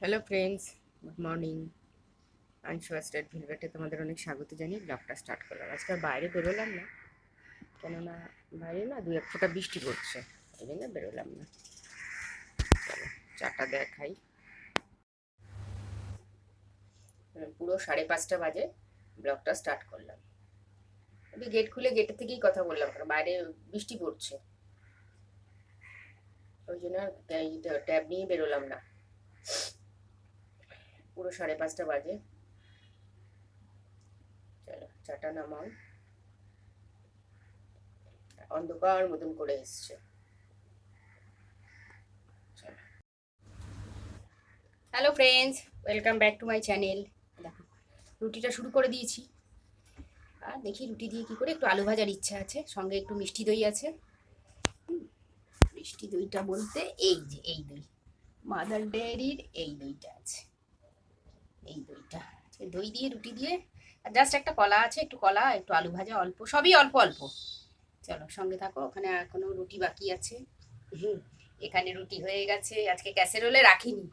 Hello friends, good morning. আনশোয়া স্টেট ভিলভেটে তোমাদের অনেক স্বাগত জানিয়ে ব্লগটা স্টার্ট করলাম। আজকে আর বাইরে বেরোলাম না, কেননা বাইরে না দু এক ফোঁটা বৃষ্টি পড়ছে, ওই জন্য বেরোলাম না। চলো চারটা দেখাই। পুরো 5:30 বাজে ব্লগটা স্টার্ট করলাম। গেট খুলে গেটের থেকেই কথা বললাম, কারণ বাইরে বৃষ্টি পড়ছে, ওই জন্য ট্যাব নিয়ে বেরোলাম না। পুরো 5:30 বাজে। চলো চাটা নামাও, অন্ধকার মতন করে এসছে। Hello friends, welcome back to my channel. দেখো রুটিটা শুরু করে দিয়েছি, আর দেখি রুটি দিয়ে কী করে। একটু আলু ভাজার ইচ্ছা আছে, সঙ্গে একটু মিষ্টি দই আছে। মিষ্টি দইটা বলতে এই যে এই দই, মাদার ডেয়ারির এই দইটা আছে, এই দইটা। দই দিয়ে রুটি দিয়ে, আর জাস্ট একটা কলা আছে, একটু কলা, একটু আলু ভাজা, অল্প, সবই অল্প অল্প। চলো সঙ্গে থাকো। ওখানে এখনো রুটি বাকি আছে। এখানে রুটি হয়ে গেছে, আজকে ক্যাসেরোলে রাখিনি।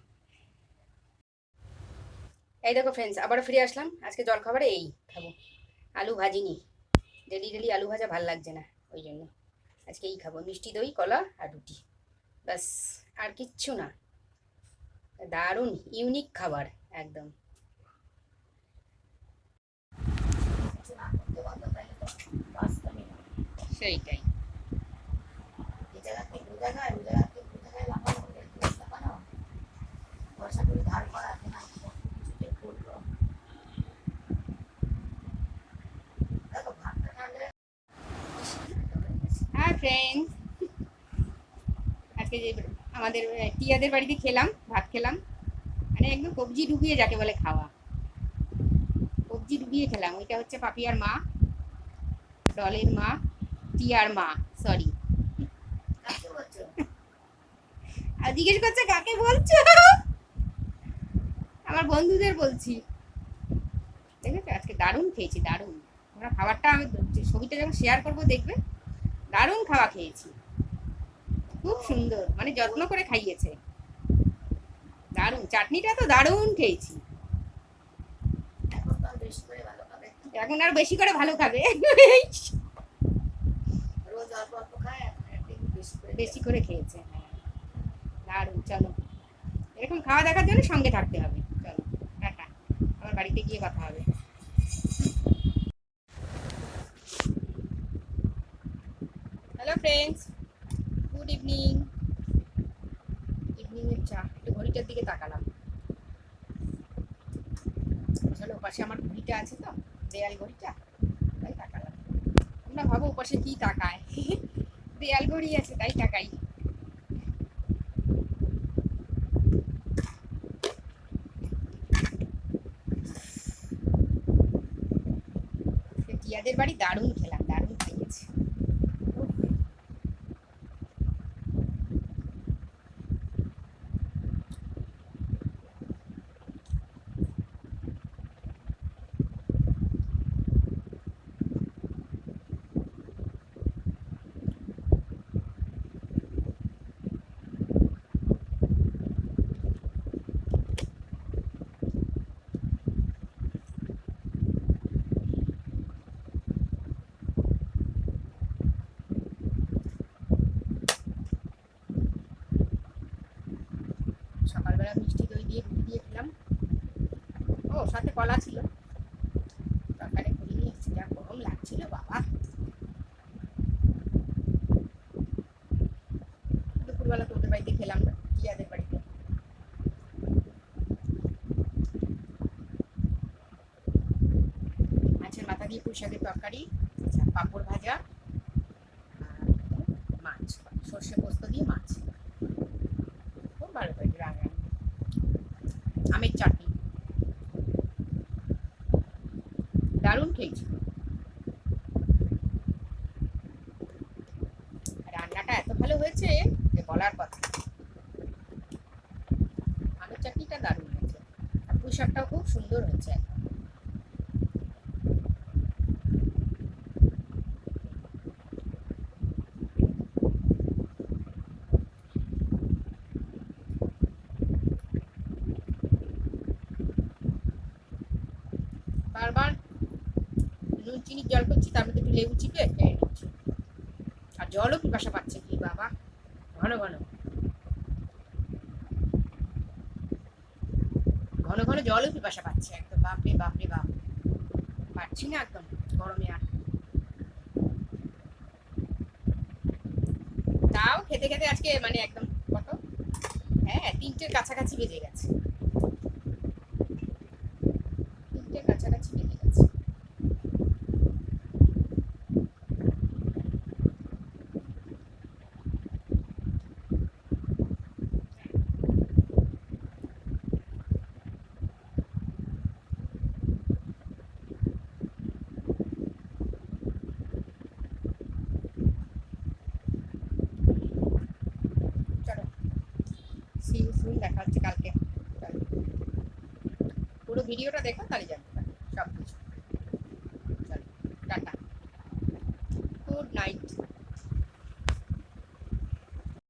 এই দেখো ফ্রেন্ডস, আবারও ফিরে আসলাম। আজকে জলখাবারে এই খাবো, আলু ভাজিনি। ডেলি ডেলি আলু ভাজা ভাল লাগছে না, ওই জন্য আজকে এই খাবো, মিষ্টি দই, কলা আর রুটি, ব্যাস, আর কিচ্ছু না। দারুণ ইউনিক খাবার একদম। সেইটাই। হ্যাঁ ফ্রেন্ডস, আজকে যে আমাদের টিয়াদের বাড়িতে খেলাম, ভাত খেলাম, মানে একদম কবজি ডুবিয়ে যাকে বলে খাওয়া, কবজি ডুবিয়ে খেলাম। ওইটা হচ্ছে পাপিয়ার মা, ডলের মা, টিয়ার মা, সরি। আর জিজ্ঞেস করছে কাকে বলছো, আমার বন্ধুদের বলছি। দেখেছো আজকে দারুণ খেয়েছি, দারুণ। আমরা খাবারটা, আমি ছবিটা যখন শেয়ার করবো দেখবে, দারুণ খাওয়া খেয়েছি, খুব সুন্দর, মানে যত্ন করে খাইয়েছে, দারুণ। চাটনিটা তো দারুণ খেয়েছি। এখন আর বেশি করে ভালো খাবে, বেশি করে খেয়েছে। দারুণ। চলো এরকম খাওয়া দেখার জন্য সঙ্গে থাকতে হবে। চলো টাটা, আমার বাড়িতে গিয়ে কথা হবে। Hello friends, good evening. ইভিনিংয়ের চা, একটু ঘড়িটার দিকে তাকালাম। আসলে ওপাশে আমার ঘড়িটা আছে তো, দেয়াল ঘড়িটা, তাই তাকালাম। তোমরা ভাবো ওপাশে কি তাকায়, দেয়াল ঘড়ি আছে তাই তাকাই। টিয়াদের বাড়ি দারুণ খেলাম, দারুণ খাইয়েছে। সকালবেলা মিষ্টি দই দিয়ে রুটি দিয়ে খেলাম, ও সাথে কলা ছিল, তরকারি করে নিয়ে এসেছি। যা গরম লাগছিল বাবা। দুপুরবেলা তো ওদের বাড়িতে খেলাম না, টিয়াদের বাড়িতে। মাছের মাথা দিয়ে পুঁই শাকের তরকারি, পাঁপড় ভাজা, মাছ, সর্ষে পোস্ত দিয়ে মাছ, খুব ভালো করে রান্না, আমের চাটনি, দারুণ খেয়েছি। রান্নাটা এত ভালো হয়েছে যে বলার কথা। আমের চাটনিটা দারুণ হয়েছে, আর পুঁই শাকটাও খুব সুন্দর হয়েছে। চিনির জল করছি, তার মধ্যে একটু লেবু চিপে খেয়ে নিচ্ছি। আর জলও পিপাসা পাচ্ছে কি বাবা, ঘন ঘন ঘন ঘন জলও পিপাসা পাচ্ছে একদম, বাপরে বাপরে বাপ, পাচ্ছি না একদম গরমে আর। তাও খেতে খেতে আজকে মানে একদম কত, হ্যাঁ 3টের কাছাকাছি বেজে গেছে, 3টের কাছাকাছি বেজে গেছে। চলো সি ইউ সুন, দেখা হচ্ছে কালকে। চলো, পুরো ভিডিওটা দেখো তাহলে জানতে পারবে সব কিছু। চলো টাটা, গুড নাইট।